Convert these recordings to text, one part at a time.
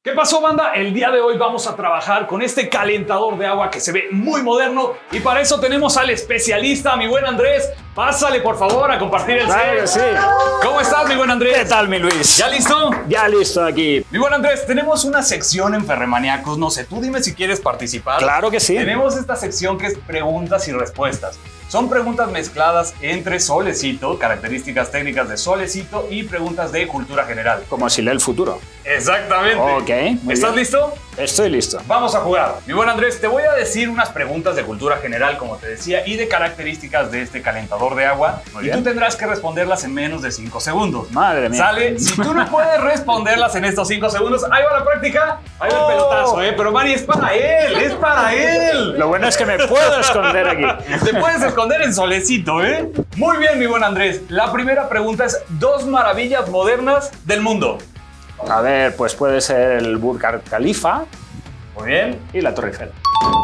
¿Qué pasó, banda? El día de hoy vamos a trabajar con este calentador de agua que se ve muy moderno y para eso tenemos al especialista, mi buen Andrés. Pásale, por favor, a compartir el set. Claro que sí. ¿Cómo estás, mi buen Andrés? ¿Qué tal, mi Luis? ¿Ya listo? Ya listo aquí. Mi buen Andrés, tenemos una sección en Ferremaniacos. No sé, tú dime si quieres participar. Claro que sí. Tenemos esta sección que es preguntas y respuestas. Son preguntas mezcladas entre Solecito, características técnicas de Solecito y preguntas de cultura general. Como si lee el futuro. Exactamente. Ok, muy ¿Estás bien. listo? Estoy listo. Vamos a jugar. Mi buen Andrés, te voy a decir unas preguntas de cultura general, como te decía, y de características de este calentador de agua. Muy y bien. tú tendrás que responderlas en menos de 5 segundos. Madre mía. ¿Sale? Si tú no puedes responderlas en estos 5 segundos, ahí va la práctica, ahí va el pelotazo, ¿eh? Pero Manny, es para él, es para él. Lo bueno es que me puedo esconder aquí. Te puedes esconder en Solecito, ¿eh? Muy bien, mi buen Andrés. La primera pregunta es: dos maravillas modernas del mundo. A ver, pues puede ser el Burj Khalifa Muy bien. y la Torre Eiffel.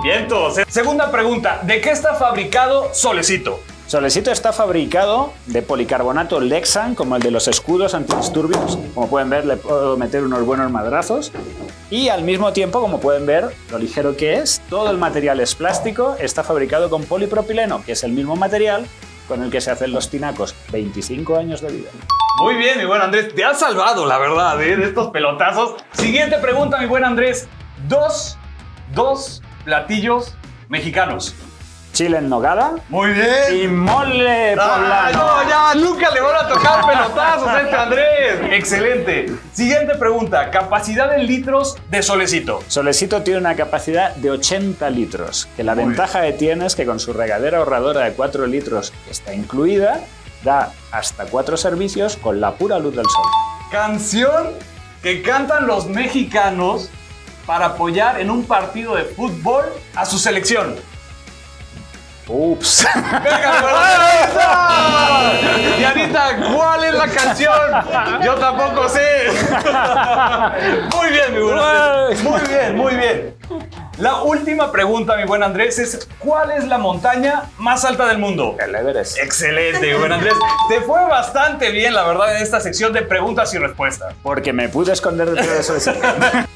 Vientos. Segunda pregunta: ¿de qué está fabricado Solecito? Solecito está fabricado de policarbonato Lexan, como el de los escudos antidisturbios. Como pueden ver, le puedo meter unos buenos madrazos. Y al mismo tiempo, como pueden ver, lo ligero que es, todo el material es plástico, está fabricado con polipropileno, que es el mismo material con el que se hacen los tinacos. 25 años de vida. Muy bien, mi buen Andrés. Te has salvado, la verdad, ¿eh? De estos pelotazos. Siguiente pregunta, mi buen Andrés. Dos platillos mexicanos. Chile en nogada Muy bien. y mole poblano. No, ya, nunca le van a tocar pelotazos a este Andrés. Excelente. Siguiente pregunta. Capacidad en litros de Solecito. Solecito tiene una capacidad de 80 litros, que la Muy ventaja que tiene es que con su regadera ahorradora de 4 litros, que está incluida, da hasta 4 servicios con la pura luz del sol. Canción que cantan los mexicanos para apoyar en un partido de fútbol a su selección. Ups. ¡Venga, Dianita, ¿cuál es la canción? Yo tampoco sé. Muy bien, mi buen Andrés. Muy bien, muy bien. La última pregunta, mi buen Andrés, es: ¿cuál es la montaña más alta del mundo? El Everest. Excelente, mi buen Andrés. Te fue bastante bien, la verdad, en esta sección de preguntas y respuestas. Porque me pude esconder detrás de Solecito.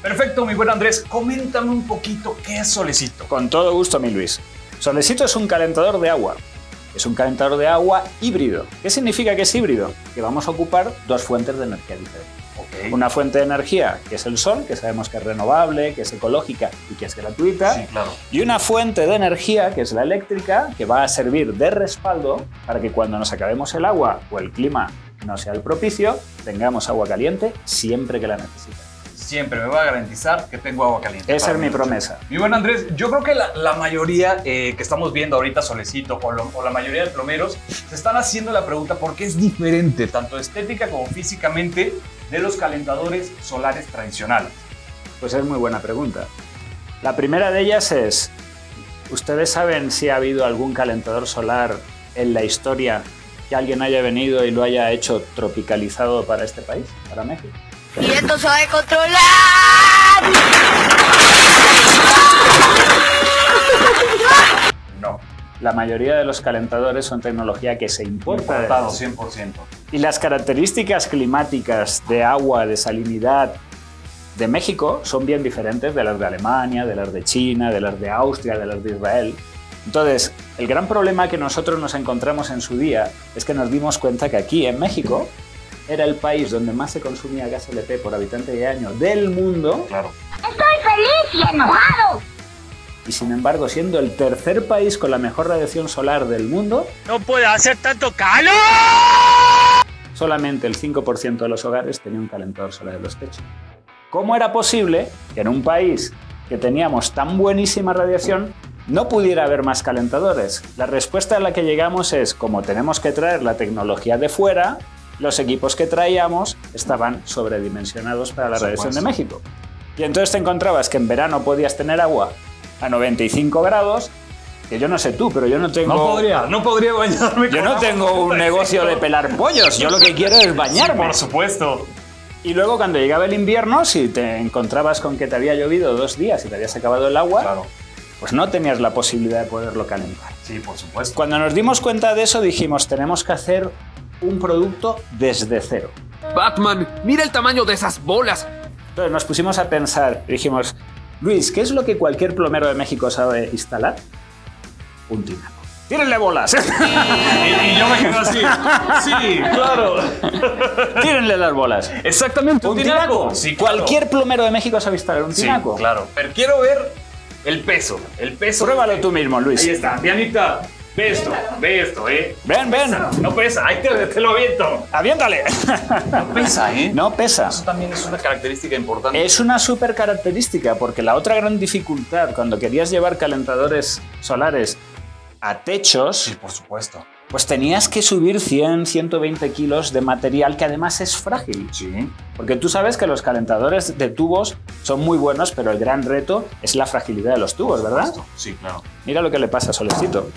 Perfecto, mi buen Andrés. Coméntame un poquito qué es Solecito. Con todo gusto, mi Luis. Solecito es un calentador de agua. Es un calentador de agua híbrido. ¿Qué significa que es híbrido? Que vamos a ocupar dos fuentes de energía diferentes. Ok. Una fuente de energía, que es el sol, que sabemos que es renovable, que es ecológica y que es gratuita. Sí, claro. Y una fuente de energía, que es la eléctrica, que va a servir de respaldo para que cuando nos acabemos el agua o el clima no sea el propicio, tengamos agua caliente siempre que la necesitemos. Siempre me va a garantizar que tengo agua caliente. Esa es mi promesa. Mi buen Andrés, yo creo que la mayoría que estamos viendo ahorita Solecito o la mayoría de plomeros se están haciendo la pregunta por qué es diferente, tanto estética como físicamente, de los calentadores solares tradicionales. Pues es muy buena pregunta. La primera de ellas es: ¿ustedes saben si ha habido algún calentador solar en la historia que alguien haya venido y lo haya hecho tropicalizado para este país, para México? Y esto se va a controlar. No, La mayoría de los calentadores son tecnología que se importa. importado 100%. Y las características climáticas de agua, de salinidad de México son bien diferentes de las de Alemania, de las de China, de las de Austria, de las de Israel. Entonces, el gran problema que nosotros nos encontramos en su día es que nos dimos cuenta que aquí en México era el país donde más se consumía gas LP por habitante de año del mundo. Claro. Estoy feliz y enojado. Y sin embargo, siendo el tercer país con la mejor radiación solar del mundo, ¡No puede hacer tanto calor! solamente el 5% de los hogares tenía un calentador solar en los techos. ¿Cómo era posible que en un país que teníamos tan buenísima radiación no pudiera haber más calentadores? La respuesta a la que llegamos es: como tenemos que traer la tecnología de fuera, los equipos que traíamos estaban sobredimensionados para la radiación de México. Y entonces te encontrabas que en verano podías tener agua a 95 grados, que yo no sé tú, pero yo no tengo... No podría bañarme. Yo con no agua tengo un 95. negocio de pelar pollos, yo lo que quiero es bañarme. Por supuesto. Y luego cuando llegaba el invierno, si te encontrabas con que te había llovido 2 días y te habías acabado el agua, Claro. pues no tenías la posibilidad de poderlo calentar. Sí, por supuesto. Cuando nos dimos cuenta de eso, dijimos: tenemos que hacer un producto desde cero. Batman, mira el tamaño de esas bolas. Entonces nos pusimos a pensar y dijimos, Luis, ¿qué es lo que cualquier plomero de México sabe instalar? Un tinaco. ¡Tírenle bolas! Y yo me quedo así. Sí, claro. ¡Tírenle las bolas! Exactamente, ¿Un tinaco? Sí, claro. Cualquier plomero de México sabe instalar un tinaco. Sí, claro. Pero quiero ver el peso. El peso. Pruébalo tú mismo, Luis. Ahí está. Dianita, ve esto, Ven, ven. No pesa, ahí te lo aviento. ¡Aviéntale! No pesa, ¿eh? No pesa. Eso también es una característica importante. Es una súper característica, porque la otra gran dificultad cuando querías llevar calentadores solares a techos, Sí, por supuesto. pues tenías que subir 100, 120 kilos de material que además es frágil. Sí. Porque tú sabes que los calentadores de tubos son muy buenos, pero el gran reto es la fragilidad de los tubos, ¿verdad? Sí, claro. Mira lo que le pasa a Solecito.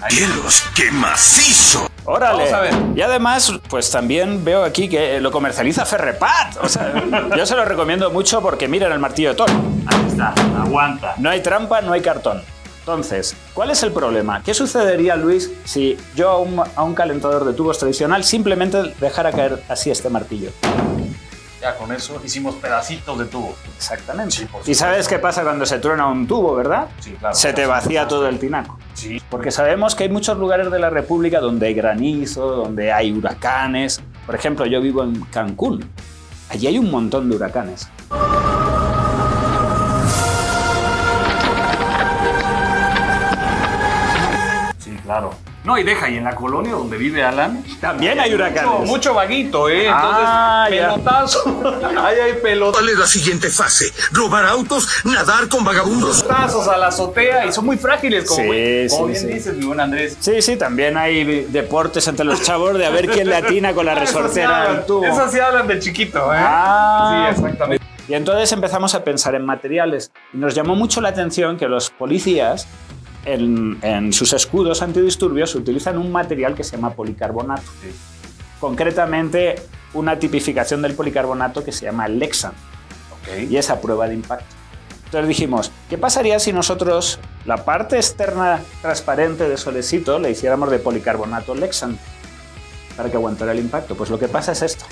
¡Cielos, qué macizo! ¡Órale! Vamos a ver. Y además, pues también veo aquí que lo comercializa Ferrepat. O sea, yo se lo recomiendo mucho porque miren el martillo de Thor. Ahí está, aguanta. No hay trampa, no hay cartón. Entonces, ¿cuál es el problema? ¿Qué sucedería, Luis, si yo a un calentador de tubos tradicional simplemente dejara caer así este martillo? Ya con eso hicimos pedacitos de tubo. Exactamente. Sí, por Y sabes supuesto. qué pasa cuando se truena un tubo, ¿verdad? Sí, claro. Se te vacía todo el tinaco. Sí. Porque sabemos que hay muchos lugares de la República donde hay granizo, donde hay huracanes. Por ejemplo, yo vivo en Cancún. Allí hay un montón de huracanes. Sí, claro. No, y deja, y en la colonia donde vive Alan, También hay huracanes. mucho vaguito, ¿eh? Entonces, Ah, ya. pelotazo. Ahí hay ¿Cuál es la siguiente fase? ¿Robar autos? ¿Nadar con vagabundos? pelotazos a la azotea y son muy frágiles, como, Sí, como sí, bien sí. dices, mi buen Andrés. Sí, sí, también hay deportes entre los chavos de a ver quién le atina con la resortera al tubo. Esas sí hablan de chiquito, ¿eh? Ah. Sí, exactamente. Y entonces empezamos a pensar en materiales. Y nos llamó mucho la atención que los policías en sus escudos antidisturbios utilizan un material que se llama policarbonato. Sí. Concretamente, una tipificación del policarbonato que se llama Lexan. Ok. Y es a prueba de impacto. Entonces dijimos, ¿qué pasaría si nosotros la parte externa transparente de Solecito le hiciéramos de policarbonato Lexan para que aguantara el impacto? Pues lo que pasa es esto.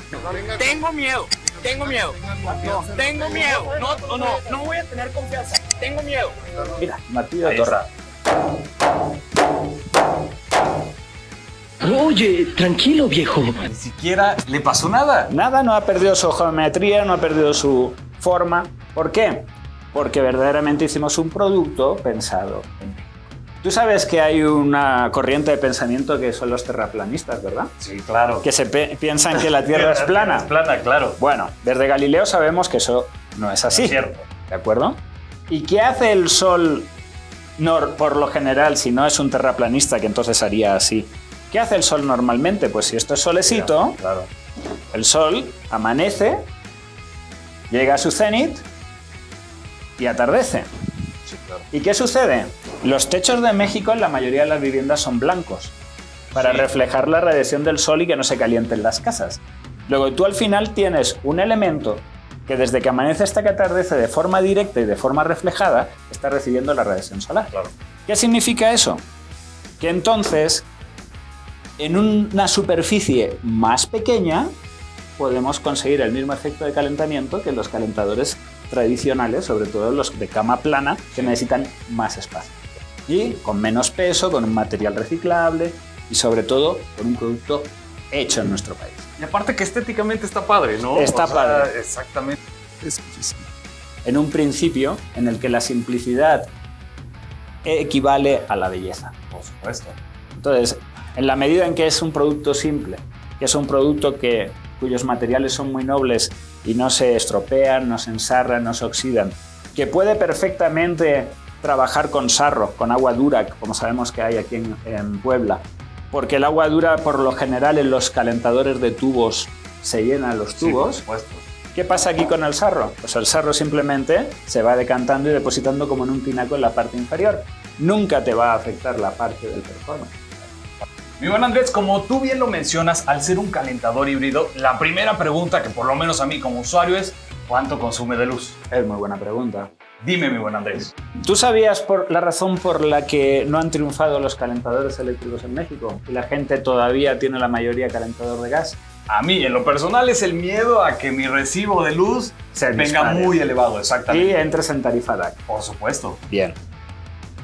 Tengo miedo, tengo miedo. No, tengo miedo. No voy a tener confianza. Tengo miedo. Mira, martillo de Ahí torra. Oye, tranquilo, viejo. Ni siquiera le pasó nada. Nada, no ha perdido su geometría, no ha perdido su forma. ¿Por qué? Porque verdaderamente hicimos un producto pensado en México. Tú sabes que hay una corriente de pensamiento que son los terraplanistas, ¿verdad? Sí, claro. Que se piensan que la Tierra es plana. Es plana, claro. Bueno, desde Galileo sabemos que eso no es así. Es cierto. ¿De acuerdo? ¿Y qué hace el Sol por lo general si no es un terraplanista que entonces haría así? ¿Qué hace el Sol normalmente? Pues si esto es solecito, Claro. el Sol amanece, llega a su cenit y atardece. Sí, claro. ¿Y qué sucede? Los techos de México en la mayoría de las viviendas son blancos para Sí. reflejar la radiación del sol y que no se calienten las casas. Luego tú al final tienes un elemento que desde que amanece hasta que atardece de forma directa y de forma reflejada está recibiendo la radiación solar. Claro. ¿Qué significa eso? Que entonces en una superficie más pequeña podemos conseguir el mismo efecto de calentamiento que los calentadores tradicionales, sobre todo los de cama plana, que necesitan más espacio. Y con menos peso, con un material reciclable y sobre todo con un producto hecho en nuestro país. Y aparte que estéticamente está padre, ¿no? Está padre. Exactamente. En un principio en el que la simplicidad equivale a la belleza. Por supuesto. Entonces, en la medida en que es un producto simple, que es un producto cuyos materiales son muy nobles y no se estropean, no se ensarran, no se oxidan, que puede perfectamente trabajar con sarro, con agua dura, como sabemos que hay aquí en Puebla, porque el agua dura por lo general en los calentadores de tubos se llenan los Sí, por tubos. supuesto. ¿Qué pasa aquí con el sarro? Pues el sarro simplemente se va decantando y depositando como en un tinaco en la parte inferior. Nunca te va a afectar la parte del performance. Mi buen Andrés, como tú bien lo mencionas, al ser un calentador híbrido, la primera pregunta que por lo menos a mí como usuario es ¿cuánto consume de luz? Es muy buena pregunta. Dime, mi buen Andrés. ¿Tú sabías la razón por la que no han triunfado los calentadores eléctricos en México y la gente todavía tiene la mayoría calentador de gas? A mí, en lo personal, es el miedo a que mi recibo de luz venga muy elevado, exactamente. Y entres en tarifa DAC. Por supuesto. Bien.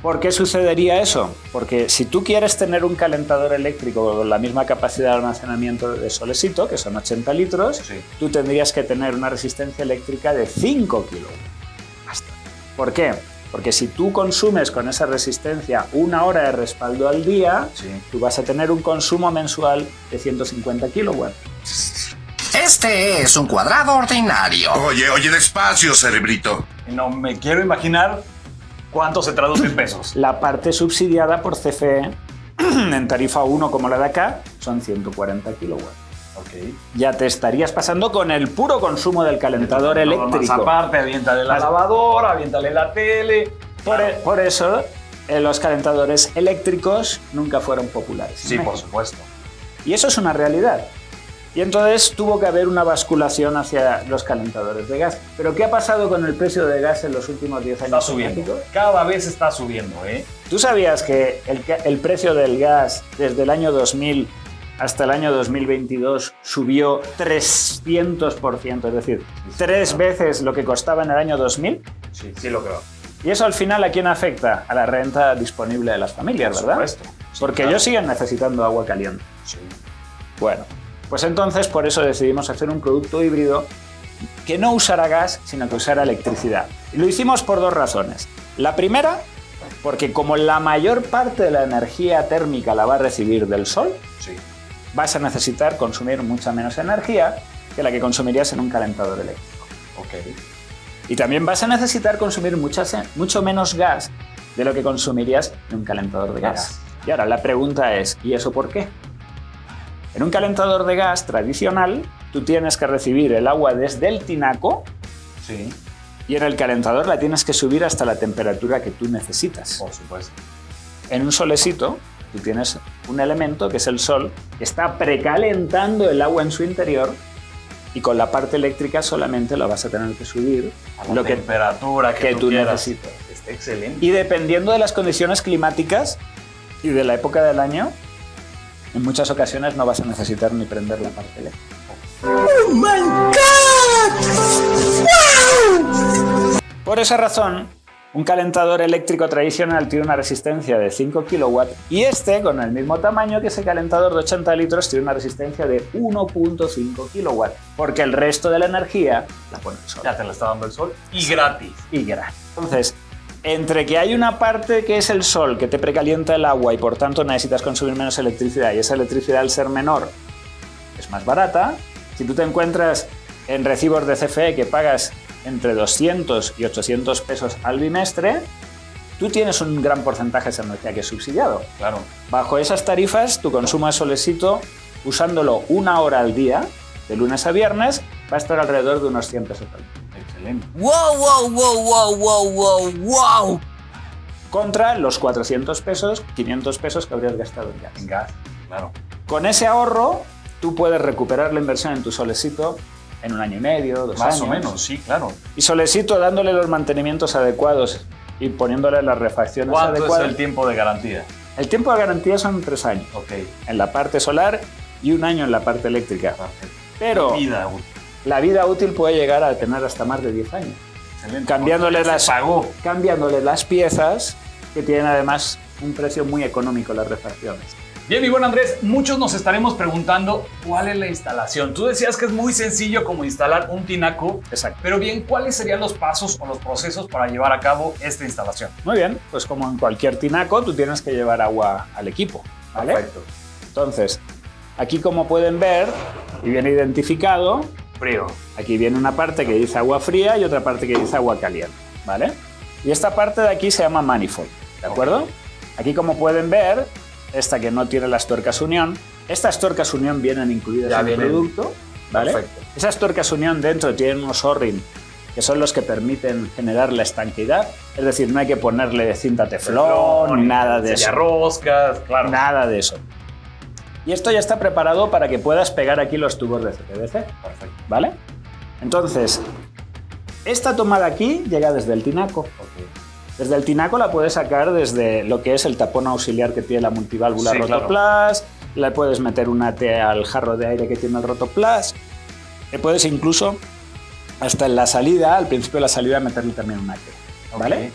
¿Por qué sucedería eso? Porque si tú quieres tener un calentador eléctrico con la misma capacidad de almacenamiento de Solesito, que son 80 litros, Sí. tú tendrías que tener una resistencia eléctrica de 5 kilowatts. Basta. ¿Por qué? Porque si tú consumes con esa resistencia 1 hora de respaldo al día, Sí. tú vas a tener un consumo mensual de 150 kilowatts. Este es un cuadrado ordinario. Oye, despacio, cerebrito. No me quiero imaginar cuánto se traduce en pesos. La parte subsidiada por CFE en tarifa 1 como la de acá son 140 kilowatts. Ok. Ya te estarías pasando con el puro consumo del calentador Más eléctrico. aparte, aviéntale la lavadora, aviéntale la tele. Por eso, los calentadores eléctricos nunca fueron populares. Sí, por supuesto. Y eso es una realidad. Y entonces tuvo que haber una basculación hacia los calentadores de gas. ¿Pero qué ha pasado con el precio de gas en los últimos 10 años? Está subiendo. Cada vez está subiendo, ¿eh? ¿Tú sabías que el precio del gas desde el año 2000 hasta el año 2022 subió 300%? Es decir, 3 veces lo que costaba en el año 2000. Sí, sí lo creo. Y eso al final, ¿a quién afecta? A la renta disponible de las familias, Por ¿verdad? supuesto. Sí, Porque claro. ellos siguen necesitando agua caliente. Sí. Bueno, pues entonces por eso decidimos hacer un producto híbrido que no usara gas, sino que usara electricidad. Y lo hicimos por 2 razones. La primera, porque como la mayor parte de la energía térmica la va a recibir del sol, Sí. vas a necesitar consumir mucha menos energía que la que consumirías en un calentador eléctrico. Ok. Y también vas a necesitar consumir mucho menos gas de lo que consumirías en un calentador de gas. Y ahora la pregunta es, ¿y eso por qué? En un calentador de gas tradicional, tú tienes que recibir el agua desde el tinaco Sí, y en el calentador la tienes que subir hasta la temperatura que tú necesitas. por supuesto. En un solecito, tú tienes un elemento que es el sol, que está precalentando el agua en su interior y con la parte eléctrica solamente lo vas a tener que subir A la lo que temperatura que tú quieras. necesitas. Está excelente. Y dependiendo de las condiciones climáticas y de la época del año, en muchas ocasiones no vas a necesitar ni prender la parte eléctrica. Por esa razón, un calentador eléctrico tradicional tiene una resistencia de 5 kilowatts y este, con el mismo tamaño que ese calentador de 80 litros, tiene una resistencia de 1.5 kilowatts, porque el resto de la energía la pone el sol. Ya te la está dando el sol. Y gratis. Y gratis. Entonces, entre que hay una parte que es el sol que te precalienta el agua y por tanto necesitas consumir menos electricidad y esa electricidad al ser menor es más barata, si tú te encuentras en recibos de CFE que pagas entre 200 y 800 pesos al bimestre, tú tienes un gran porcentaje de esa energía que es subsidiado. Claro. Bajo esas tarifas, tu consumo de solecito, usándolo 1 hora al día, de lunes a viernes, va a estar alrededor de unos 100 pesos al día. Excelente. Wow, wow, wow, wow, wow, wow, wow. Contra los 400 pesos, 500 pesos que habrías gastado en gas. En gas, claro. Con ese ahorro, tú puedes recuperar la inversión en tu solecito en 1 año y medio, 2 años. Más o menos, sí, claro. Y solecito, dándole los mantenimientos adecuados y poniéndole las refacciones ¿Cuánto adecuadas. es el tiempo de garantía? El tiempo de garantía son 3 años. Ok. En la parte solar y 1 año en la parte eléctrica. Perfecto. Pero Vida útil. la vida útil puede llegar a tener hasta más de 10 años. Excelente. Cambiándole Porque las, se pagó. cambiándole las piezas, que tienen además un precio muy económico las refacciones. Bien, mi buen Andrés, muchos nos estaremos preguntando cuál es la instalación. Tú decías que es muy sencillo como instalar un tinaco, Exacto. pero bien, ¿cuáles serían los pasos o los procesos para llevar a cabo esta instalación? Muy bien, pues como en cualquier tinaco, tú tienes que llevar agua al equipo, ¿vale? Perfecto. Entonces, aquí como pueden ver, y viene identificado, Frío. aquí viene una parte que dice agua fría y otra parte que dice agua caliente, ¿vale? Y esta parte de aquí se llama manifold, ¿de acuerdo? Aquí como pueden ver, esta que no tiene las tuercas unión, estas tuercas unión vienen incluidas Ya en el vienen. producto, ¿vale? Perfecto. Esas tuercas unión dentro tienen unos O-ring que son los que permiten generar la estanqueidad, es decir, no hay que ponerle cinta teflón, nada de eso. Roscas, claro. Nada de eso. Y esto ya está preparado para que puedas pegar aquí los tubos de CPVC, Perfecto. ¿vale? Entonces, esta toma de aquí llega desde el tinaco. Desde el tinaco la puedes sacar desde lo que es el tapón auxiliar que tiene la multiválvula Sí, claro. Rotoplas, le puedes meter un AT al jarro de aire que tiene el Rotoplas, le puedes incluso, hasta en la salida, al principio de la salida, meterle también un AT, ¿vale? Ok.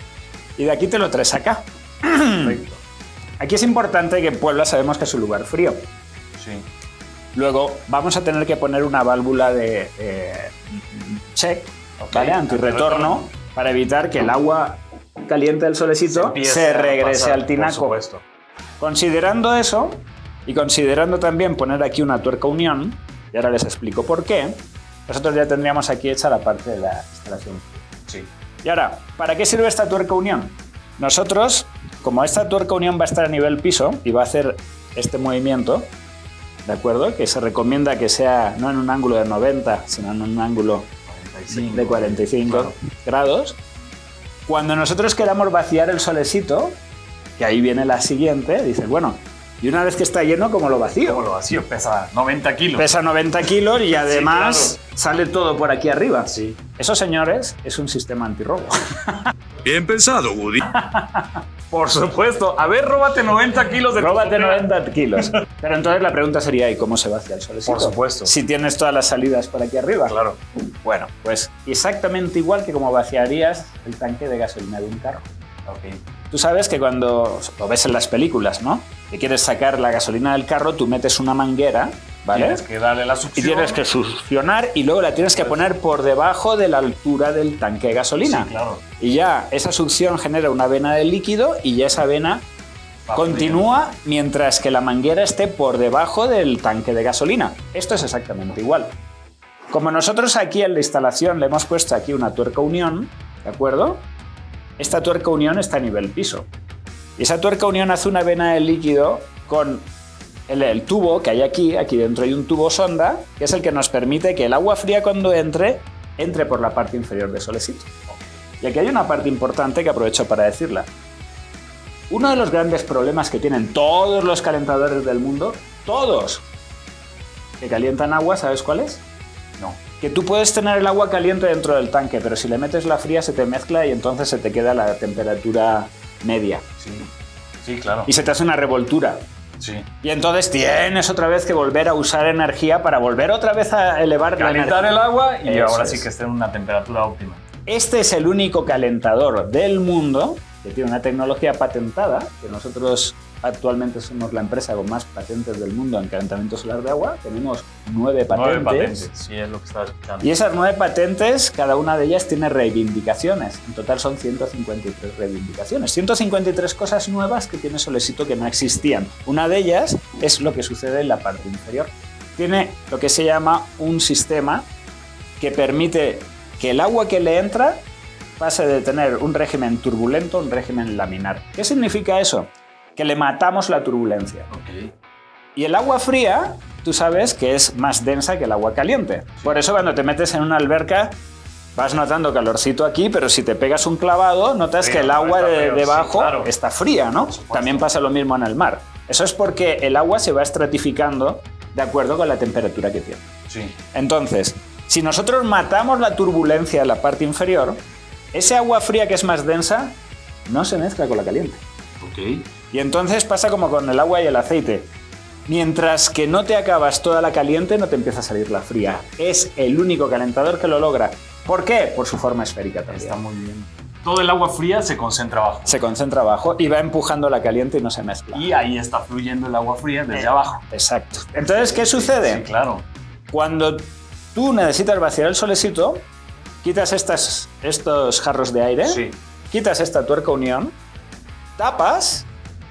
Y de aquí te lo traes acá. Perfecto. Aquí es importante que en Puebla sabemos que es un lugar frío. Sí. Luego vamos a tener que poner una válvula de check, ¿vale? Antirretorno, para evitar que el agua caliente del solecito se regrese al tinaco. Por supuesto. Considerando eso, y considerando también poner aquí una tuerca unión, y ahora les explico por qué, nosotros ya tendríamos aquí hecha la parte de la instalación. Sí. Y ahora, ¿para qué sirve esta tuerca unión? Nosotros, como esta tuerca unión va a estar a nivel piso y va a hacer este movimiento, ¿de acuerdo? Que se recomienda que sea no en un ángulo de 90, sino en un ángulo de 45 grados. Cuando nosotros queramos vaciar el solecito, que ahí viene la siguiente, dices, bueno, y una vez que está lleno, ¿cómo lo vacío? Como lo vacío, pesa 90 kilos. Pesa 90 kilos y además sale todo por aquí arriba. Sí. Eso, señores, es un sistema antirrobo. Bien pensado, Woody. Por supuesto. A ver, róbate 90 kilos de Róbate topera. 90 kilos. Pero entonces la pregunta sería, ¿y cómo se vacía el solecito? Por supuesto. Si tienes todas las salidas por aquí arriba. Claro. Bueno, pues exactamente igual que como vaciarías el tanque de gasolina de un carro. Ok. Tú sabes que cuando lo ves en las películas, ¿no? Que quieres sacar la gasolina del carro, tú metes una manguera, ¿vale? Tienes que darle la Y succión. tienes que succionar y luego la tienes que poner por debajo de la altura del tanque de gasolina. Sí, claro. Y ya esa succión genera una vena de líquido y ya esa vena continúa mientras que la manguera esté por debajo del tanque de gasolina. Esto es exactamente igual. Como nosotros aquí en la instalación le hemos puesto aquí una tuerca unión, ¿de acuerdo? Esta tuerca unión está a nivel piso. Y esa tuerca unión hace una vena de líquido con el tubo que hay aquí dentro hay un tubo sonda, que es el que nos permite que el agua fría cuando entre por la parte inferior del solecito. Y aquí hay una parte importante que aprovecho para decirla. Uno de los grandes problemas que tienen todos los calentadores del mundo, todos, que calientan agua, ¿sabes cuál es? No. Que tú puedes tener el agua caliente dentro del tanque, pero si le metes la fría se te mezcla y entonces se te queda la temperatura media. Sí. Sí, claro. Y se te hace una revoltura. Sí. Y entonces tienes otra vez que volver a usar energía para volver otra vez a elevar la Calentar energía. el agua y Eso ahora es. sí que esté en una temperatura óptima. Este es el único calentador del mundo que tiene una tecnología patentada, que nosotros actualmente somos la empresa con más patentes del mundo en calentamiento solar de agua. Tenemos 9 patentes. 9 patentes. Sí, es lo que estaba escuchando. Y esas 9 patentes, cada una de ellas tiene reivindicaciones. En total son 153 reivindicaciones. 153 cosas nuevas que tiene Solecito que no existían. Una de ellas es lo que sucede en la parte inferior. Tiene lo que se llama un sistema que permite que el agua que le entra pase de tener un régimen turbulento a un régimen laminar. ¿Qué significa eso? Que le matamos la turbulencia. Ok. Y el agua fría, tú sabes que es más densa que el agua caliente. Por eso cuando te metes en una alberca vas notando calorcito aquí, pero si te pegas un clavado notas Frío, que el agua está de frío, debajo sí, claro. está fría, ¿no? También pasa lo mismo en el mar. Eso es porque el agua se va estratificando de acuerdo con la temperatura que tiene. Sí. Entonces, si nosotros matamos la turbulencia en la parte inferior, ese agua fría que es más densa no se mezcla con la caliente. Ok. Y entonces pasa como con el agua y el aceite. Mientras que no te acabas toda la caliente, no te empieza a salir la fría. Es el único calentador que lo logra. ¿Por qué? Por su forma esférica también. Está muy bien. Todo el agua fría se concentra abajo. Se concentra abajo y va empujando la caliente y no se mezcla. Y ahí está fluyendo el agua fría desde abajo. Exacto. Entonces, ¿qué sucede? Sí, claro. Cuando tú necesitas vaciar el solecito, quitas estos jarros de aire, Sí. quitas esta tuerca unión, tapas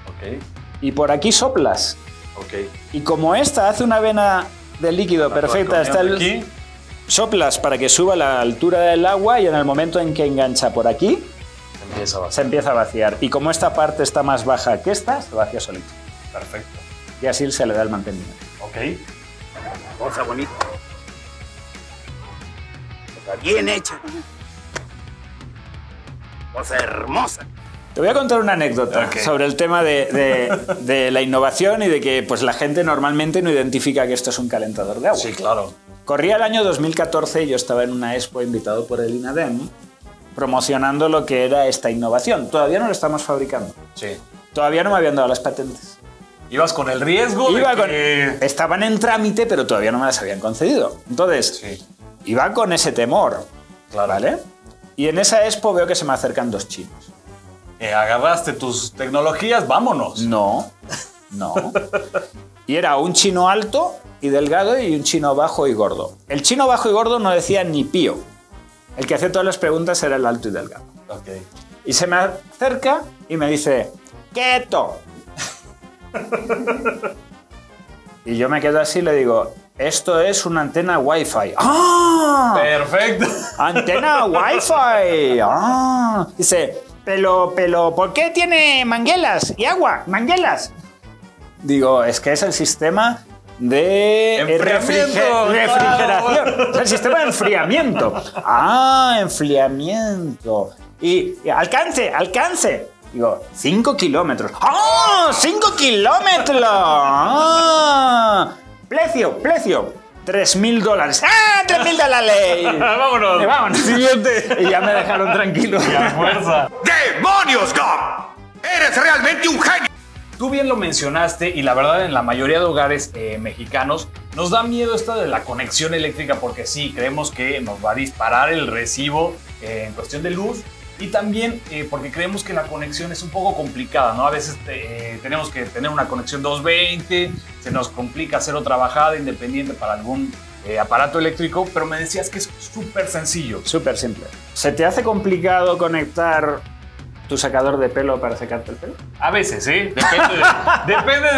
Ok. y por aquí soplas. Ok. Y como esta hace una vena de líquido perfecta, está aquí. soplas para que suba la altura del agua y en el momento en que engancha por aquí, Empieza a bajar. se empieza a vaciar. Y como esta parte está más baja que esta, se vacía solito. Perfecto. Y así se le da el mantenimiento. Ok. Cosa bonita. Cosa bien hecha. Cosa hermosa. Te voy a contar una anécdota Ok. sobre el tema de la innovación y de que pues, la gente normalmente no identifica que esto es un calentador de agua. Sí, claro. Corría el año 2014 y yo estaba en una expo invitado por el INADEM promocionando lo que era esta innovación. Todavía no lo estamos fabricando. Sí. Todavía no me habían dado las patentes. Ibas con el riesgo de que... Estaban en trámite, pero todavía no me las habían concedido. Entonces, iba con ese temor, Claro. ¿vale? Y en esa expo veo que se me acercan 2 chinos. Agarraste tus tecnologías, vámonos. No. Y era un chino alto y delgado y un chino bajo y gordo. El chino bajo y gordo no decía ni pío. El que hacía todas las preguntas era el alto y delgado. Ok. Y se me acerca y me dice, ¡quieto! Y yo me quedo así y le digo, esto es una antena Wi-Fi. ¡Ah! Perfecto. ¡Antena Wi-Fi! ¡Ah! Dice, pero, ¿por qué tiene manguelas y agua? ¡Manguelas! Digo, es que es el sistema de Enfriamiento, refrigeración. claro. Es el sistema de enfriamiento. ¡Ah, enfriamiento! Y alcance. Digo, 5 kilómetros. ¡Ah! ¡5 kilómetros! ¡Ah! Precio. $3.000. ¡Ah! $3.000. Vámonos. Siguiente. Y ya me dejaron tranquilo. La fuerza. ¡Demonios, Gum! ¡Eres realmente un genio! Tú bien lo mencionaste y la verdad en la mayoría de hogares mexicanos nos da miedo esto de la conexión eléctrica porque sí, creemos que nos va a disparar el recibo en cuestión de luz y también porque creemos que la conexión es un poco complicada, ¿no? A veces tenemos que tener una conexión 220, se nos complica hacer otra bajada independiente para algún aparato eléctrico, pero me decías que es súper sencillo. Súper simple. ¿Se te hace complicado conectar tu secador de pelo para secarte el pelo? A veces, ¿sí? Depende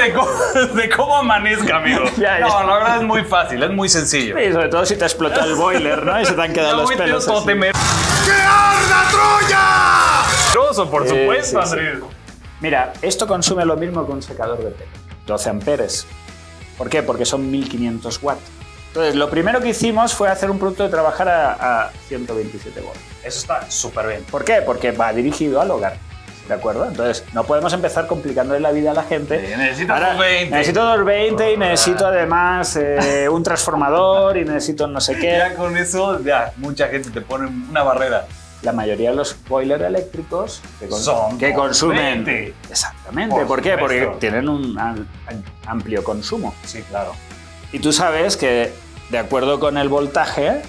de cómo amanezca, amigo. Ya. No, la verdad es muy fácil, es muy sencillo. Sí, sobre todo si te explotó el boiler, ¿no? Y se te han quedado los pelos así. ¡Que arda Troya! Temeroso, por supuesto, sí, sí. Andrés. Mira, esto consume lo mismo que un secador de pelo. 12 amperes. ¿Por qué? Porque son 1500 watts. Entonces, lo primero que hicimos fue hacer un producto de trabajar a 127 volts. Eso está súper bien. ¿Por qué? Porque va dirigido al hogar. ¿De acuerdo? Entonces, no podemos empezar complicándole la vida a la gente. Necesito 220. Necesito 220 y necesito además un transformador y necesito no sé qué. Ya con eso, ya, mucha gente te pone una barrera. La mayoría de los boilers eléctricos que consumen. 20. Exactamente. Por ¿Por qué? supuesto. Porque tienen un amplio consumo. Sí, claro. Y tú sabes que, de acuerdo con el voltaje,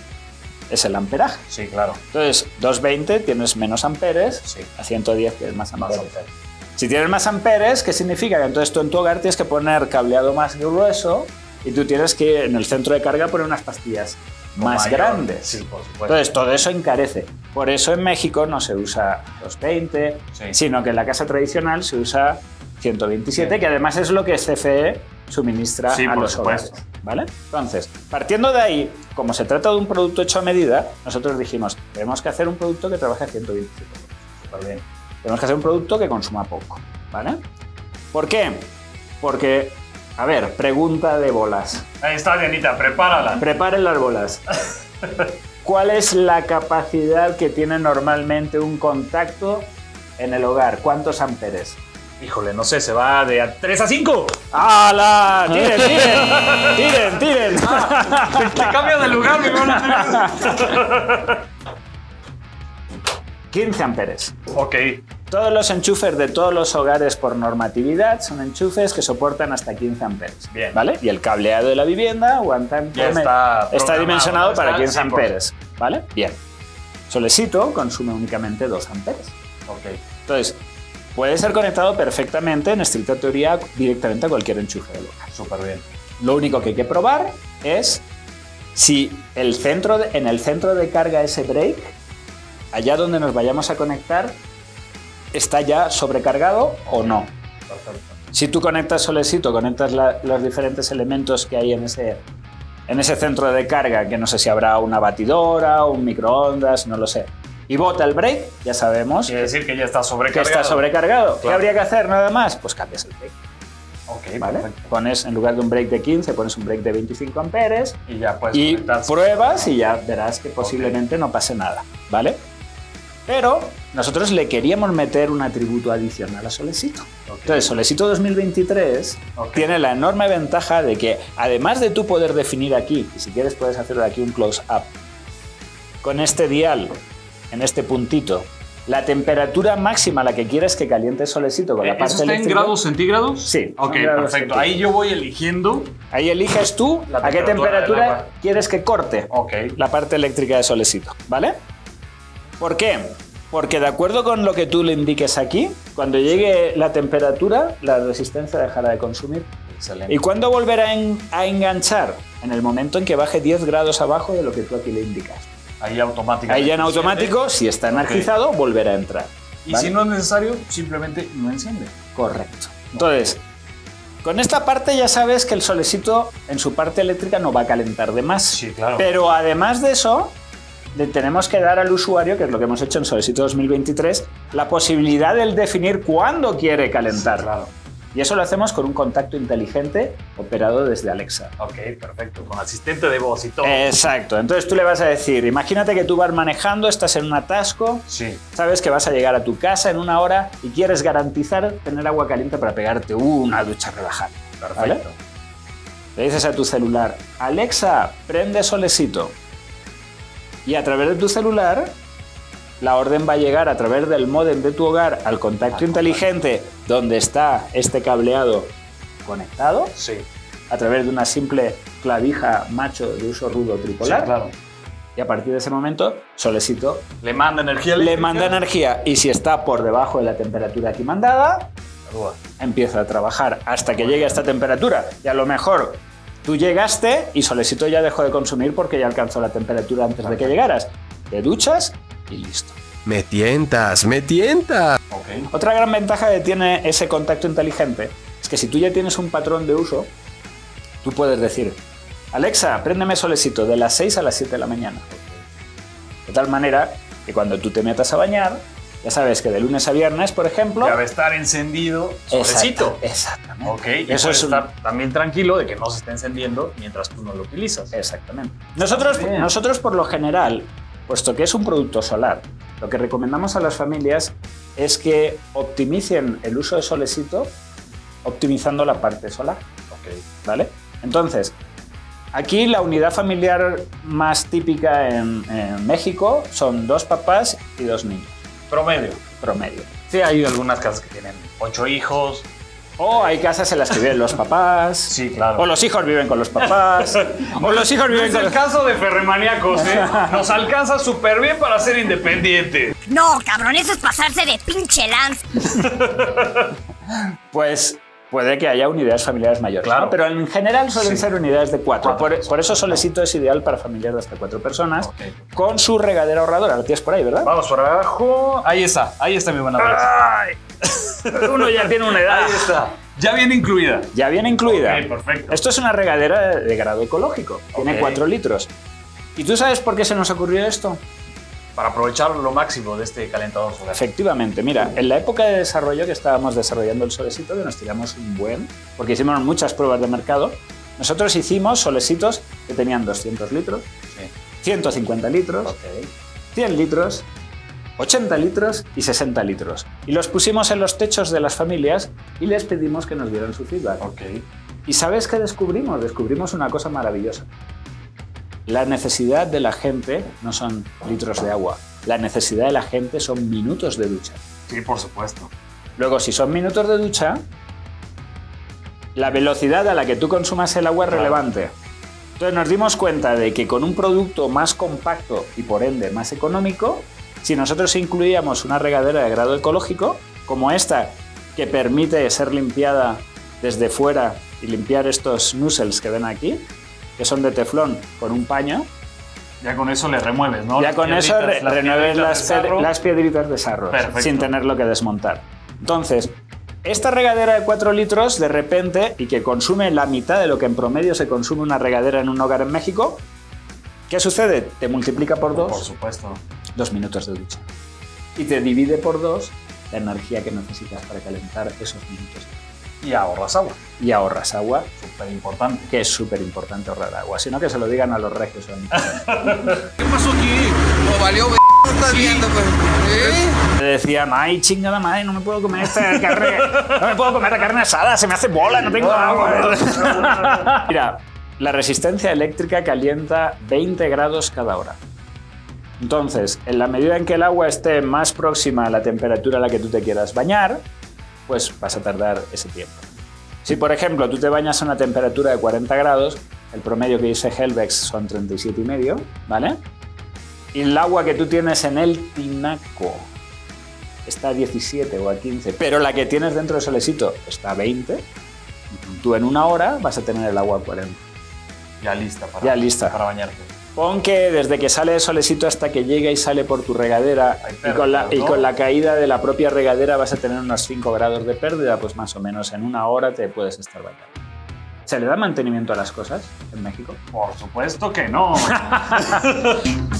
es el amperaje. Sí, claro. Entonces, 220 tienes menos amperes, Sí. a 110 tienes más amperes. amperes. Si tienes más amperes, ¿qué significa? Que entonces tú en tu hogar tienes que poner cableado más grueso y tú tienes que en el centro de carga poner unas pastillas más Mayor. grandes. Sí, por supuesto. Entonces, todo eso encarece. Por eso en México no se usa 220, Sí. sino que en la casa tradicional se usa 127, Sí. que además es lo que CFE suministra Sí, a por los supuesto. hogares. ¿Vale? Entonces, partiendo de ahí, como se trata de un producto hecho a medida, nosotros dijimos, tenemos que hacer un producto que trabaje a 127. Súper bien. Tenemos que hacer un producto que consuma poco. ¿Vale? ¿Por qué? Porque, a ver, pregunta de bolas. Ahí está, Dianita, prepárala. Preparen las bolas. ¿Cuál es la capacidad que tiene normalmente un contacto en el hogar? ¿Cuántos amperes? Híjole, no sé, se va de 3 a 5. ¡Hala! ¡Tiren, tiren! ¡Tiren, tiren! Te cambio de lugar, mi buen Andrés. 15 amperes. Ok. Todos los enchufes de todos los hogares por normatividad son enchufes que soportan hasta 15 amperes. Bien. ¿Vale? Y el cableado de la vivienda aguantan Ya está programado, dimensionado ¿no? para Está 15 100%. amperes. ¿Vale? Bien. Solecito consume únicamente 2 amperes. Ok. Entonces, puede ser conectado perfectamente, en estricta teoría, directamente a cualquier enchufe del hogar. Súper bien. Lo único que hay que probar es si en el centro de carga ese break, allá donde nos vayamos a conectar, está ya sobrecargado o no. Perfecto. Si tú conectas solecito, conectas los diferentes elementos que hay en ese centro de carga, que no sé si habrá una batidora, un microondas, no lo sé, y bota el break, ya sabemos Quiere decir que ya está que sobrecargado. está sobrecargado. ¿Qué Claro. habría que hacer nada más? Pues cambias el break. Ok, ¿Vale? perfecto. Pones, en lugar de un break de 15, pones un break de 25 amperes Y ya puedes y conectar. pruebas y ya verás que posiblemente no pase nada, ¿vale? Pero nosotros le queríamos meter un atributo adicional a Solecito. Ok. Entonces, Solecito 2023 Ok. tiene la enorme ventaja de que, además de tú poder definir aquí, y si quieres puedes hacerlo aquí un close-up, con este dial, en este puntito, La temperatura máxima a la que quieres que caliente el solecito con la parte ¿Eso está en eléctrica. grados centígrados? Sí. Ok, en grados perfecto. centígrados. Ahí yo voy eligiendo. Ahí eliges tú La a qué temperatura del agua. temperatura quieres que corte Ok. la parte eléctrica de solecito, ¿vale? ¿Por qué? Porque de acuerdo con lo que tú le indiques aquí, cuando llegue la temperatura, la resistencia dejará de consumir. Excelente. ¿Y cuándo volverá a enganchar? En el momento en que baje 10 grados abajo de lo que tú aquí le indicas. Ahí automáticamente. Ahí ya en automático, si está energizado, volverá a entrar. Y ¿vale? si no es necesario, simplemente no enciende. Correcto. Entonces, con esta parte ya sabes que el solecito en su parte eléctrica no va a calentar de más. Sí, claro. Pero además de eso, le tenemos que dar al usuario, que es lo que hemos hecho en Solecito 2023, la posibilidad de él definir cuándo quiere calentar. Sí, claro. Y eso lo hacemos con un contacto inteligente operado desde Alexa. Ok, perfecto. Con asistente de voz y todo. Exacto. Entonces tú le vas a decir, imagínate que tú vas manejando, estás en un atasco, Sí. sabes que vas a llegar a tu casa en una hora y quieres garantizar tener agua caliente para pegarte una ducha relajada. Perfecto. ¿Vale? Le dices a tu celular, Alexa, prende Solecito. Y a través de tu celular, la orden va a llegar a través del módem de tu hogar al contacto inteligente donde está este cableado conectado, Sí. a través de una simple clavija macho de uso rudo tripolar. Sí, claro. Y a partir de ese momento, Solecito Le manda energía le eléctrica. manda energía y si está por debajo de la temperatura aquí mandada, empieza a trabajar hasta que llegue a esta temperatura. Y a lo mejor tú llegaste y Solecito ya dejó de consumir porque ya alcanzó la temperatura antes de que llegaras. Te duchas y listo. Me tientas, me tientas. Ok. Otra gran ventaja que tiene ese contacto inteligente es que si tú ya tienes un patrón de uso, tú puedes decir, Alexa, préndeme Solecito de las 6 a las 7 de la mañana. De tal manera que cuando tú te metas a bañar, ya sabes que de lunes a viernes, por ejemplo... Ya va a estar encendido Solecito. Exactamente. Ok, y Eso puedes es estar también tranquilo de que no se esté encendiendo mientras tú no lo utilizas. Exactamente. Nosotros, Bien. nosotros, por lo general, puesto que es un producto solar, lo que recomendamos a las familias es que optimicen el uso de Solecito optimizando la parte solar. Ok. ¿Vale? Entonces, aquí la unidad familiar más típica en México son 2 papás y 2 niños, Promedio. promedio. Sí, hay algunas casas que tienen 8 hijos. O hay casas en las que viven los papás. Sí, claro. O los hijos viven con los papás. O los hijos No viven es con el los... caso de Ferremaniacos, ¿eh? Nos alcanza súper bien para ser independiente. No, cabrón, eso es pasarse de pinche lanza. Pues puede que haya unidades familiares mayores, Claro. ¿no? Pero en general suelen Sí. ser unidades de 4. 4 Por eso Solecito es ideal para familias de hasta 4 personas, Ok. con su regadera ahorradora. La tienes por ahí, ¿verdad? Vamos por abajo. Ahí está mi buena Andrés. Uno ya tiene una edad. Ahí está. Ya viene incluida. Ya viene incluida. Ok, perfecto. Esto es una regadera de grado ecológico. Tiene Ok. 4 litros. ¿Y tú sabes por qué se nos ocurrió esto? Para aprovechar lo máximo de este calentador solar. Efectivamente, mira, en la época de desarrollo que estábamos desarrollando el Solecito, que nos tiramos un buen, porque hicimos muchas pruebas de mercado, nosotros hicimos Solecitos que tenían 200 litros, Sí. 150 litros, Ok. 100 litros, 80 litros y 60 litros. Y los pusimos en los techos de las familias y les pedimos que nos dieran su feedback. Ok. ¿Y sabes qué descubrimos? Descubrimos una cosa maravillosa. La necesidad de la gente no son litros de agua. La necesidad de la gente son minutos de ducha. Sí, por supuesto. Luego, si son minutos de ducha, la velocidad a la que tú consumas el agua es Claro. relevante. Entonces nos dimos cuenta de que con un producto más compacto y por ende más económico, si nosotros incluíamos una regadera de grado ecológico, como esta, que permite ser limpiada desde fuera y limpiar estos nozzles que ven aquí, que son de teflón con un paño, Ya con eso le remueves, ¿no? ya Las con eso piedritas, las renueves piedritas de sarro. las piedritas de sarro Perfecto. sin tenerlo que desmontar. Entonces, esta regadera de 4 litros, de repente, y que consume la mitad de lo que en promedio se consume una regadera en un hogar en México, ¿qué sucede? Te multiplica por Por 2 supuesto. 2 minutos de ducha. Y te divide por 2 la energía que necesitas para calentar esos minutos. Y ahorras agua. Y ahorras agua, Súper importante. que es súper importante ahorrar agua. Si no, que se lo digan a los regios. o a mi casa. ¿Qué pasó aquí? No valió estás viendo, pues. Te decían, ay, chingada madre, no me puedo comer esta carne, no me puedo comer la carne asada, se me hace bola, no tengo agua. Mira, la resistencia eléctrica calienta 20 grados cada hora. Entonces, en la medida en que el agua esté más próxima a la temperatura a la que tú te quieras bañar, pues vas a tardar ese tiempo. Si, por ejemplo, tú te bañas a una temperatura de 40 grados, el promedio que dice Helvex son 37,5, ¿vale? Y el agua que tú tienes en el tinaco está a 17 o a 15, pero la que tienes dentro del solecito está a 20, tú en una hora vas a tener el agua a 40. Ya lista para bañarte. Pon que desde que sale el solecito hasta que llega y sale por tu regadera y con la caída de la propia regadera vas a tener unos 5 grados de pérdida, pues más o menos en una hora te puedes estar bañando. ¿Se le da mantenimiento a las cosas en México? Por supuesto que no.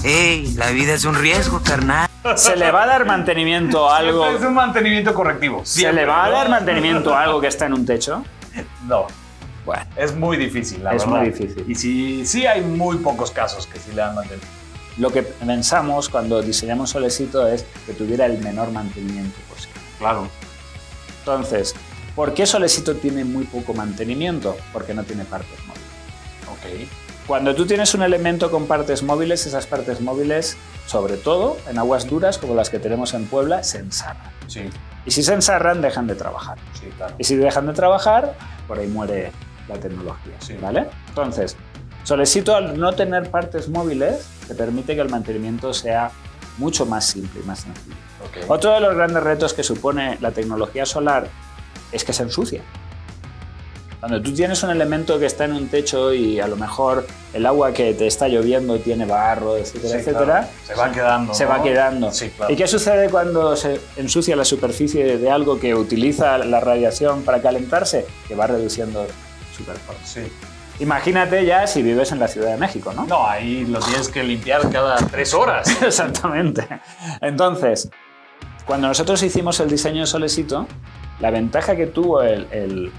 ¡Ey! La vida es un riesgo, carnal. ¿Se le va a dar mantenimiento a algo? Es un mantenimiento correctivo. ¿Se le va a dar mantenimiento a algo que está en un techo? No. Bueno, es muy difícil, la verdad. Es muy difícil. Y sí hay muy pocos casos que sí le dan mantenimiento. Lo que pensamos cuando diseñamos solecito es que tuviera el menor mantenimiento posible. Claro. Entonces, ¿por qué solecito tiene muy poco mantenimiento? Porque no tiene partes móviles. Ok. Cuando tú tienes un elemento con partes móviles, esas partes móviles, sobre todo en aguas duras como las que tenemos en Puebla, se ensarran. Sí. Y si se ensarran, dejan de trabajar. Sí, claro. Y si dejan de trabajar, por ahí muere la tecnología. Sí. ¿Vale? Entonces, solecito, al no tener partes móviles, te permite que el mantenimiento sea mucho más simple y más sencillo. Okay. Otro de los grandes retos que supone la tecnología solar es que se ensucia. Cuando tú tienes un elemento que está en un techo y a lo mejor el agua que te está lloviendo tiene barro, etcétera, sí, etcétera, claro. Se va quedando. Se va quedando. Sí, claro. ¿Y qué sucede cuando se ensucia la superficie de algo que utiliza la radiación para calentarse? Que va reduciendo su performance. Sí. Imagínate ya si vives en la Ciudad de México, ¿no? No, ahí lo tienes que limpiar cada 3 horas. Exactamente. Entonces, cuando nosotros hicimos el diseño de solecito, la ventaja que tuvo el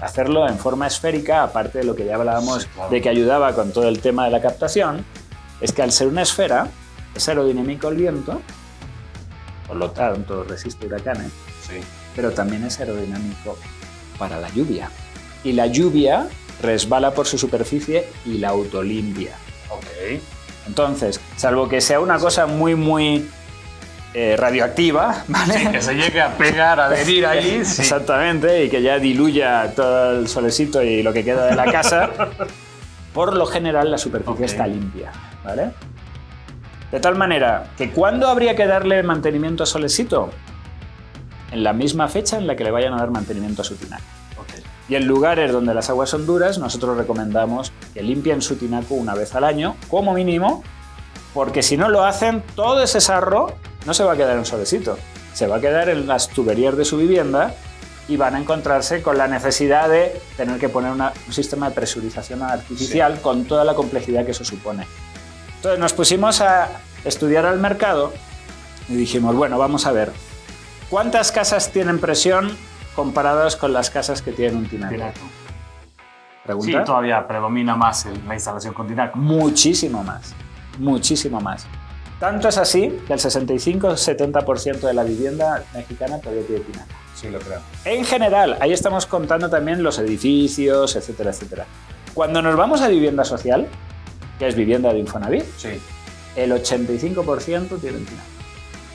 hacerlo en forma esférica, aparte de lo que ya hablábamos, sí, claro, de que ayudaba con todo el tema de la captación, es que al ser una esfera, es aerodinámico el viento, por lo tanto resiste huracanes, sí, pero también es aerodinámico para la lluvia. Y la lluvia resbala por su superficie y la autolimpia. Ok. Entonces, salvo que sea una cosa muy radioactiva, ¿vale? Sí, que se llegue a pegar, a adherir ahí. Sí. Exactamente, y que ya diluya todo el solecito y lo que queda de la casa. Por lo general, la superficie está limpia, ¿vale? De tal manera que ¿cuándo habría que darle mantenimiento a solecito? En la misma fecha en la que le vayan a dar mantenimiento a su tinaco. Okay. Y en lugares donde las aguas son duras, nosotros recomendamos que limpien su tinaco una vez al año, como mínimo, porque si no lo hacen, todo ese sarro no se va a quedar en solecito, se va a quedar en las tuberías de su vivienda y van a encontrarse con la necesidad de tener que poner un sistema de presurización artificial, sí, con toda la complejidad que eso supone. Entonces nos pusimos a estudiar al mercado y dijimos, bueno, vamos a ver, ¿cuántas casas tienen presión comparadas con las casas que tienen un tinaco? ¿Pregunta? Sí, todavía predomina más la instalación con tinaco. Muchísimo más, muchísimo más. Tanto es así que el 65-70% de la vivienda mexicana todavía tiene tinaco. Sí, lo creo. En general, ahí estamos contando también los edificios, etcétera, etcétera. Cuando nos vamos a vivienda social, que es vivienda de Infonavit, sí, el 85% tiene tinaco.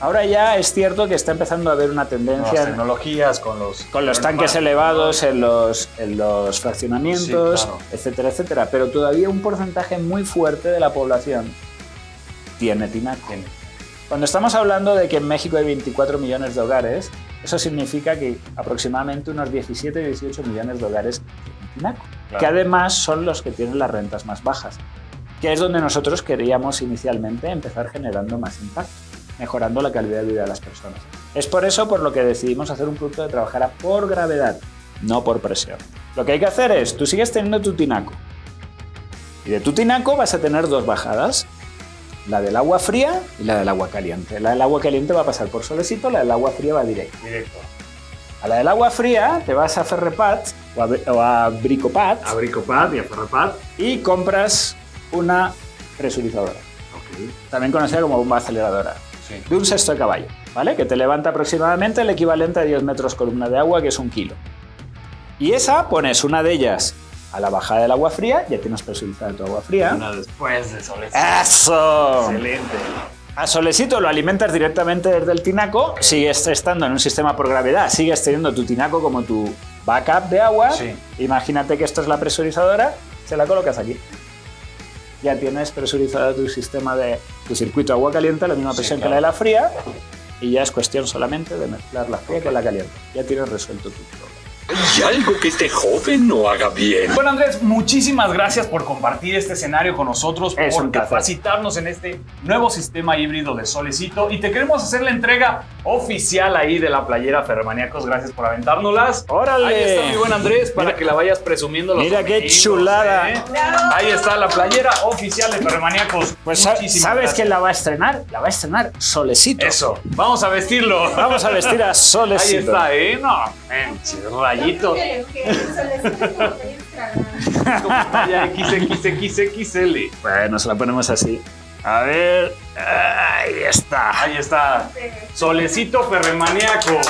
Ahora ya es cierto que está empezando a haber una tendencia... Las tecnologías con los tanques elevados en los fraccionamientos, sí, claro, etcétera, etcétera. Pero todavía un porcentaje muy fuerte de la población tiene tinaco. Cuando estamos hablando de que en México hay 24 millones de hogares, eso significa que aproximadamente unos 17-18 millones de hogares tienen tinaco, claro, que además son los que tienen las rentas más bajas, que es donde nosotros queríamos inicialmente empezar generando más impacto, mejorando la calidad de vida de las personas. Es por eso por lo que decidimos hacer un producto que trabajara por gravedad, no por presión. Lo que hay que hacer es, tú sigues teniendo tu tinaco, y de tu tinaco vas a tener dos bajadas, la del agua fría y la del agua caliente. La del agua caliente va a pasar por solecito, la del agua fría va directo. A la del agua fría te vas a Ferrepat o a Bricopat. A Bricopat y a Ferrepat. Y compras una presurizadora. Okay. También conocida como bomba aceleradora. Sí. De un sexto de caballo, ¿vale? Que te levanta aproximadamente el equivalente a 10 metros columna de agua, que es 1 kilo. Y esa pones una de ellas a la bajada del agua fría, ya tienes presurizada tu agua fría. Una después de solecito. ¡Eso! Excelente. A Solecito lo alimentas directamente desde el tinaco, sigues estando en un sistema por gravedad, sigues teniendo tu tinaco como tu backup de agua. Sí. Imagínate que esto es la presurizadora, se la colocas aquí. Ya tienes presurizado tu sistema tu circuito agua caliente a la misma presión que la de la fría y ya es cuestión solamente de mezclar la fría con la caliente. Ya tienes resuelto tu problema. Hay algo que este joven no haga bien. Bueno, Andrés, muchísimas gracias por compartir este escenario con nosotros, Es por un placer. capacitarnos en este nuevo sistema híbrido de Solecito y te queremos hacer la entrega oficial ahí de la playera Ferremaniacos. Gracias por aventárnoslas. ¡Órale! Ahí está mi buen Andrés para que la vayas presumiendo. Los Mira qué domingos, chulada. Ahí está la playera oficial de Ferremaniacos. Pues Muchísimas ¿sabes gracias. quién la va a estrenar? La va a estrenar Solecito. Eso, vamos a vestirlo. Vamos a vestir a Ahí Solecito. está, No, rayitos. Ya, XXXL. Bueno, se la ponemos así. A ver. Ahí está. Ahí está. Solecito Ferremaniaco.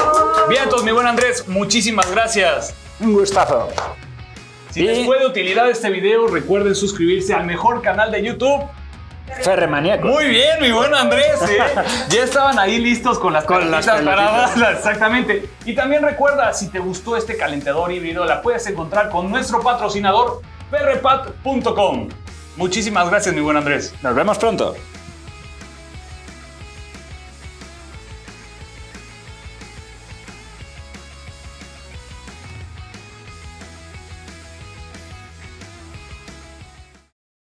Bien, entonces, mi buen Andrés, muchísimas gracias. Un gustazo. Si les fue de utilidad este video, recuerden suscribirse al mejor canal de YouTube. Ferremaniaco. Muy bien, mi buen Andrés. Ya estaban ahí listos con las Con las pelotitas para pelotitas. darlas, exactamente. Y también recuerda, si te gustó este calentador híbrido, la puedes encontrar con nuestro patrocinador, ferrepat.com. Muchísimas gracias, mi buen Andrés. Nos vemos pronto.